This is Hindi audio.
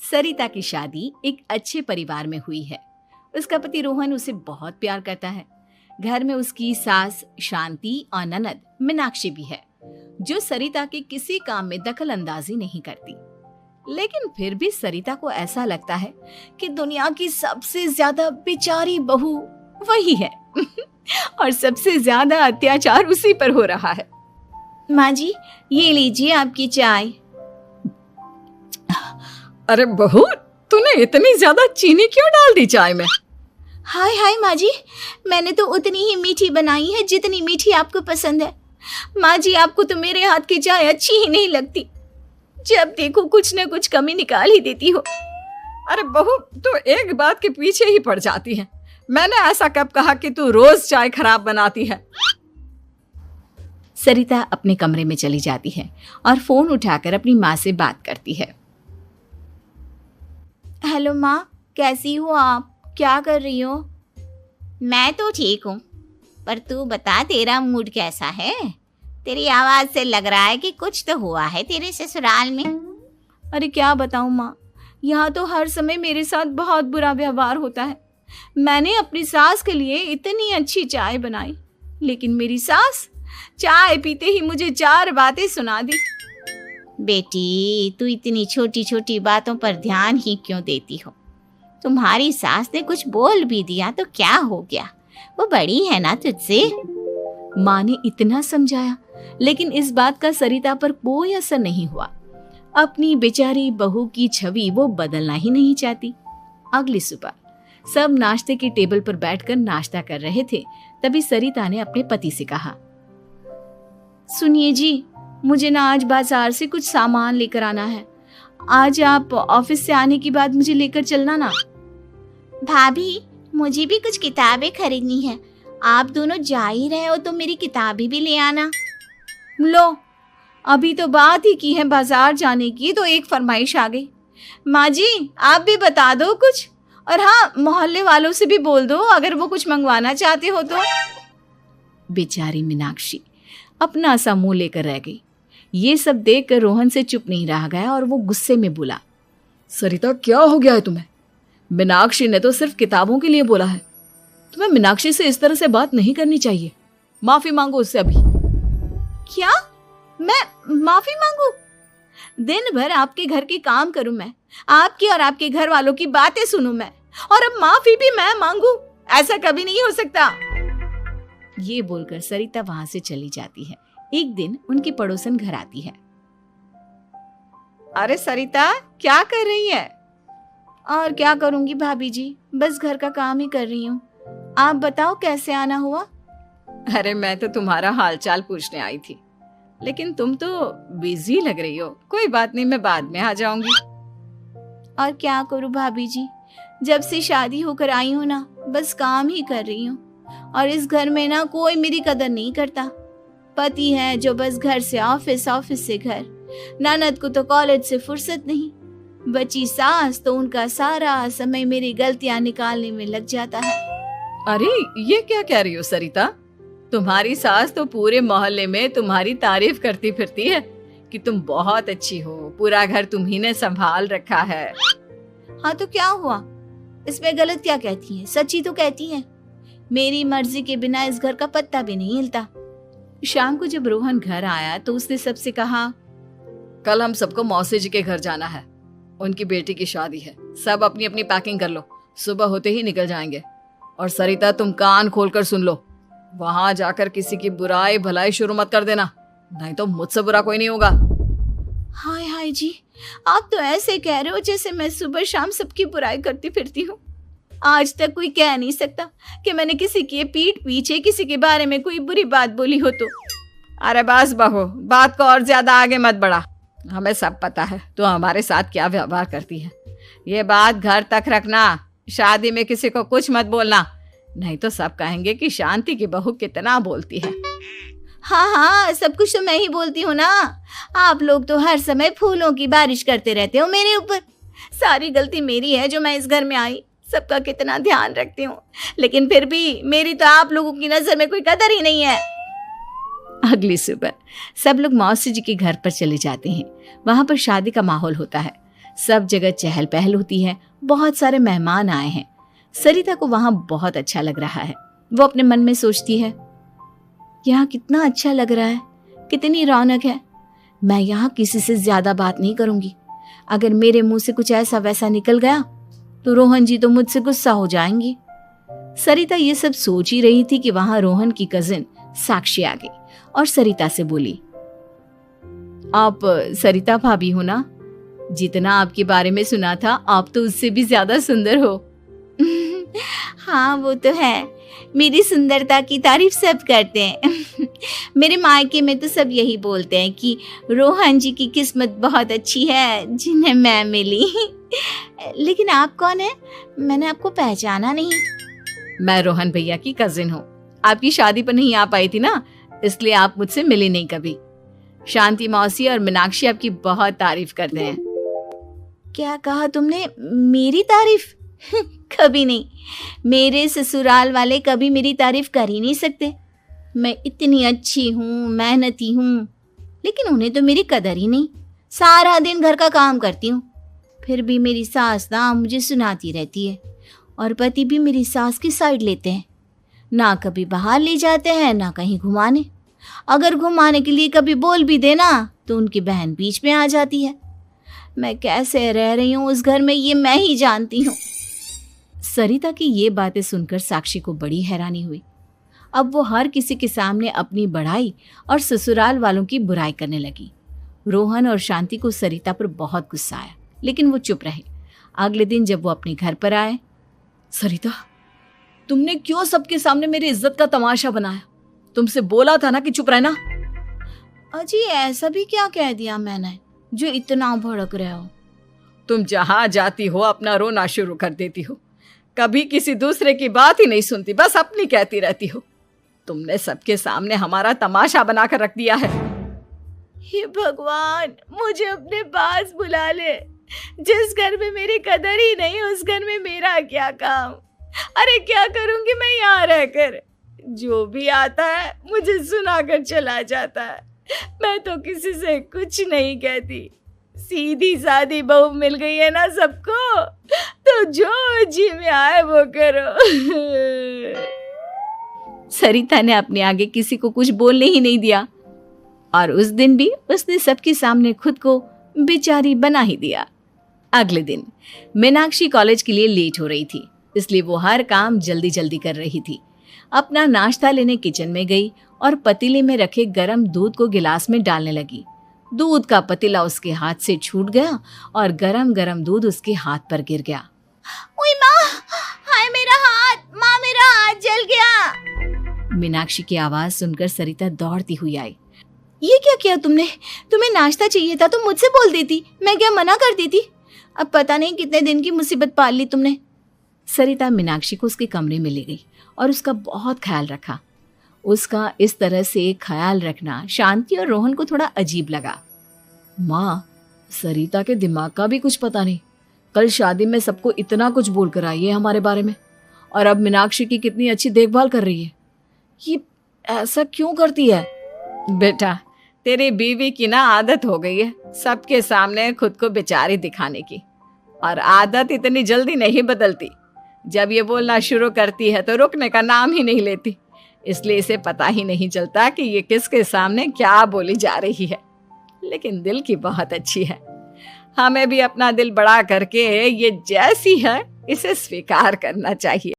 सरिता की शादी एक अच्छे परिवार में हुई है। उसका पति रोहन उसे बहुत प्यार करता है। घर में उसकी सास शांति और ननद मीनाक्षी भी है, जो सरिता के किसी काम में दखल अंदाजी नहीं करती। लेकिन फिर भी सरिता को ऐसा लगता है कि दुनिया की सबसे ज्यादा बेचारी बहू वही है और सबसे ज्यादा अत्याचार उसी पर हो रहा है। माँ जी, ये लीजिए आपकी चाय। अरे बहू, तूने इतनी ज्यादा चीनी क्यों डाल दी चाय में? हाय हाय माँ जी, मैंने तो उतनी ही मीठी बनाई है जितनी मीठी आपको पसंद है। माँ जी, आपको तो मेरे हाथ की चाय अच्छी ही नहीं लगती। जब देखो कुछ न कुछ कमी निकाल ही देती हो। अरे बहू, तू एक बात के पीछे ही पड़ जाती है। मैंने ऐसा कब कहा कि तू रोज चाय खराब बनाती है? सरिता अपने कमरे में चली जाती है और फोन उठाकर अपनी माँ से बात करती है। हेलो माँ, कैसी हो आप? क्या कर रही हो? मैं तो ठीक हूँ, पर तू बता, तेरा मूड कैसा है? तेरी आवाज से लग रहा है कि कुछ तो हुआ है तेरे ससुराल में। अरे क्या बताऊँ माँ, यहाँ तो हर समय मेरे साथ बहुत बुरा व्यवहार होता है। मैंने अपनी सास के लिए इतनी अच्छी चाय बनाई, लेकिन मेरी सास चाय पीते ही मुझे 4 बातें सुना दी। बेटी, तू इतनी छोटी छोटी बातों पर ध्यान ही क्यों देती हो? तुम्हारी सास ने कुछ बोल भी दिया तो क्या हो गया? वो बड़ी है ना तुझसे। माँ ने इतना समझाया, लेकिन इस बात का सरिता पर कोई असर नहीं हुआ। अपनी बेचारी बहू की छवि वो बदलना ही नहीं चाहती। अगली सुबह सब नाश्ते की टेबल पर बैठकर नाश्ता कर रहे थे, तभी सरिता ने अपने पति से कहा, सुनिए जी, मुझे ना आज बाजार से कुछ सामान लेकर आना है। आज आप ऑफिस से आने के बाद मुझे लेकर चलना ना। भाभी, मुझे भी कुछ किताबें खरीदनी है। आप दोनों जा ही रहे हो तो मेरी किताबें भी ले आना। लो, अभी तो बात ही की है बाजार जाने की, तो एक फरमाइश आ गई। माँ जी, आप भी बता दो कुछ, और हाँ, मोहल्ले वालों से भी बोल दो अगर वो कुछ मंगवाना चाहते हो तो। बेचारी मीनाक्षी अपना सा मुंह लेकर रह गई। ये सब देखकर रोहन से चुप नहीं रह गया और वो गुस्से में बोला, सरिता, क्या हो गया है तुम्हें? मीनाक्षी ने तो सिर्फ किताबों के लिए बोला है। तुम्हें मीनाक्षी से इस तरह से बात नहीं करनी चाहिए। माफी मांगो उससे अभी। क्या? मैं माफी मांगू? दिन भर आपके घर के काम करूं मैं, आपकी और आपके घर वालों की बातें सुनूं मैं, और अब माफी भी मैं मांगू? ऐसा कभी नहीं हो सकता। ये बोलकर सरिता वहां से चली जाती है। एक दिन उनकी पड़ोसन घर आती है। अरे सरिता, क्या कर रही है? और क्या करूंगी भाभी जी, बस घर का काम ही कर रही हूँ। आप बताओ कैसे आना हुआ? अरे मैं तो तुम्हारा हालचाल पूछने आई थी, लेकिन तुम तो बिजी लग रही हो। कोई बात नहीं, मैं बाद में आ जाऊंगी। और क्या करूं भाभी जी, जब से शादी होकर आई हूँ ना, बस काम ही कर रही हूँ। और इस घर में ना कोई मेरी कदर नहीं करता। पति है जो बस घर से ऑफिस, ऑफिस से घर। ननद को तो कॉलेज से फुर्सत नहीं। बची सास तो उनका सारा समय मेरी गलतियां निकालने में लग जाता है। अरे ये क्या कह रही हो सरिता? तुम्हारी सास तो पूरे मोहल्ले में तुम्हारी तारीफ करती फिरती है कि तुम बहुत अच्छी हो, पूरा घर तुम्ही ने संभाल रखा है। हाँ तो क्या हुआ, इसमें गलत क्या कहती है? सच्ची तो कहती है। मेरी मर्जी के बिना इस घर का पत्ता भी नहीं हिलता। शाम को जब रोहन घर आया तो उसने सबसे कहा, कल हम सबको मौसी जी के घर जाना है। उनकी बेटी की शादी है। सब अपनी अपनी पैकिंग कर लो, सुबह होते ही निकल जाएंगे। और सरिता, तुम कान खोलकर सुन लो, वहां जाकर किसी की बुराई भलाई शुरू मत कर देना, नहीं तो मुझसे बुरा कोई नहीं होगा। हाय हाय जी, आप तो ऐसे कह रहे हो जैसे मैं सुबह शाम सबकी बुराई करती फिरती हूँ। आज तक कोई कह नहीं सकता कि मैंने किसी के पीठ पीछे किसी के बारे में कोई बुरी बात बोली हो तो। अरे बस बहू, बात को और ज्यादा आगे मत बढ़ा। हमें सब पता है तो हमारे साथ क्या व्यवहार करती है। ये बात घर तक रखना, शादी में किसी को कुछ मत बोलना, नहीं तो सब कहेंगे कि शांति की बहू कितना बोलती है। हाँ हाँ, सब कुछ तो मैं ही बोलती हूँ ना। आप लोग तो हर समय फूलों की बारिश करते रहते हो मेरे ऊपर। सारी गलती मेरी है जो मैं इस घर में आई। सबका कितना ध्यान रखती हूँ, लेकिन फिर भी मेरी तो आप लोगों की नजर में कोई कदर ही नहीं है। अगली सुबह सब लोग मौसी जी के घर पर चले जाते हैं। वहां पर शादी का माहौल होता है। सब जगह चहल पहल होती है, बहुत सारे मेहमान आए हैं। सरिता को वहां बहुत अच्छा लग रहा है। वो अपने मन में सोचती है, यहाँ कितना अच्छा लग रहा है, कितनी रौनक है। मैं यहाँ किसी से ज्यादा बात नहीं करूंगी। अगर मेरे मुंह से कुछ ऐसा वैसा निकल गया तो रोहन जी तो मुझसे गुस्सा हो जाएंगी। सरिता ये सब सोच ही रही थी कि वहां रोहन की कजिन साक्षी आ गई और सरिता से बोली, आप सरिता भाभी हो ना? जितना आपके बारे में सुना था, आप तो उससे भी ज्यादा सुंदर हो। हाँ वो तो है, मेरी सुंदरता की तारीफ सब करते हैं। मेरे मायके में तो सब यही बोलते हैं कि रोहन जी की किस्मत बहुत अच्छी है जिन्हें मैं मिली। लेकिन आप कौन है? मैंने आपको पहचाना नहीं। मैं रोहन भैया की कजिन हूँ। आपकी शादी पर नहीं आ पाई थी ना, इसलिए आप मुझसे मिली नहीं कभी। शांति मौसी और मीनाक्षी आपकी बहुत तारीफ करते हैं। क्या कहा तुमने? मेरी तारीफ? कभी नहीं। मेरे ससुराल वाले कभी मेरी तारीफ कर ही नहीं सकते। मैं इतनी अच्छी हूँ, मेहनती हूँ, लेकिन उन्हें तो मेरी कदर ही नहीं। सारा दिन घर का काम करती हूँ, फिर भी मेरी सास ना मुझे सुनाती रहती है, और पति भी मेरी सास की साइड लेते हैं। ना कभी बाहर ले जाते हैं, ना कहीं घुमाने। अगर घुमाने के लिए कभी बोल भी देना तो उनकी बहन बीच में आ जाती है। मैं कैसे रह रही हूँ उस घर में, ये मैं ही जानती हूँ। सरिता की ये बातें सुनकर साक्षी को बड़ी हैरानी हुई। अब वो हर किसी के सामने अपनी बढ़ाई और ससुराल वालों की बुराई करने लगी। रोहन और शांति को सरिता पर बहुत गुस्सा आया, लेकिन वो चुप रहे। अगले दिन जब वो अपने घर पर आए, सरिता, तुमने क्यों सबके सामने मेरी इज्जत का तमाशा बनाया? तुमसे बोला था ना कि चुप रहना। अजी ऐसा भी क्या कह दिया मैंने जो इतना भड़क रहे हो? तुम जहां जाती हो अपना रोना शुरू कर देती हो। कभी किसी दूसरे की बात ही नहीं सुनती, बस अपनी कहती रहती हो। तुमने सबके सामने हमारा तमाशा बनाकर रख दिया है। हे भगवान, मुझे अपने पास बुला ले। जिस घर में मेरी कदर ही नहीं, उस घर में मेरा क्या काम? अरे क्या करूंगी मैं यहाँ रहकर? जो भी आता है मुझे सुनाकर चला जाता है। मैं तो किसी से कुछ नहीं कहती। सीधी सादी बहू मिल गई है ना सबको, तो जो जी में आए वो करो। सरिता ने अपने आगे किसी को कुछ बोलने ही नहीं दिया, और उस दिन भी उसने सबके सामने खुद को बेचारी बना ही दिया। अगले दिन मीनाक्षी कॉलेज के लिए लेट हो रही थी, इसलिए वो हर काम जल्दी जल्दी कर रही थी। अपना नाश्ता लेने किचन में गई और पतीले में रखे गरम दूध को गिलास में डालने लगी। दूध का पतीला उसके हाथ से छूट गया और गरम गरम दूध उसके हाथ पर गिर गया। ओए माँ, हाय मेरा हाथ, माँ मेरा हाथ जल गया। मीनाक्षी की आवाज सुनकर सरिता दौड़ती हुई आई। ये क्या किया तुमने? तुम्हें नाश्ता चाहिए था तो मुझसे बोल देती, मैं क्या मना कर देती? अब पता नहीं कितने दिन की मुसीबत पाल ली तुमने। सरिता मीनाक्षी को उसके कमरे में ले गई और उसका बहुत ख्याल रखा। उसका इस तरह से ख्याल रखना शांति और रोहन को थोड़ा अजीब लगा। माँ, सरिता के दिमाग का भी कुछ पता नहीं। कल शादी में सबको इतना कुछ बोल कर आई है हमारे बारे में, और अब मीनाक्षी की कितनी अच्छी देखभाल कर रही है। ये ऐसा क्यों करती है? बेटा, तेरी बीवी की ना आदत हो गई है सबके सामने खुद को बेचारी दिखाने की, और आदत इतनी जल्दी नहीं बदलती। जब ये बोलना शुरू करती है तो रुकने का नाम ही नहीं लेती, इसलिए इसे पता ही नहीं चलता कि ये किसके सामने क्या बोली जा रही है। लेकिन दिल की बहुत अच्छी है। हमें भी अपना दिल बड़ा करके ये जैसी है इसे स्वीकार करना चाहिए।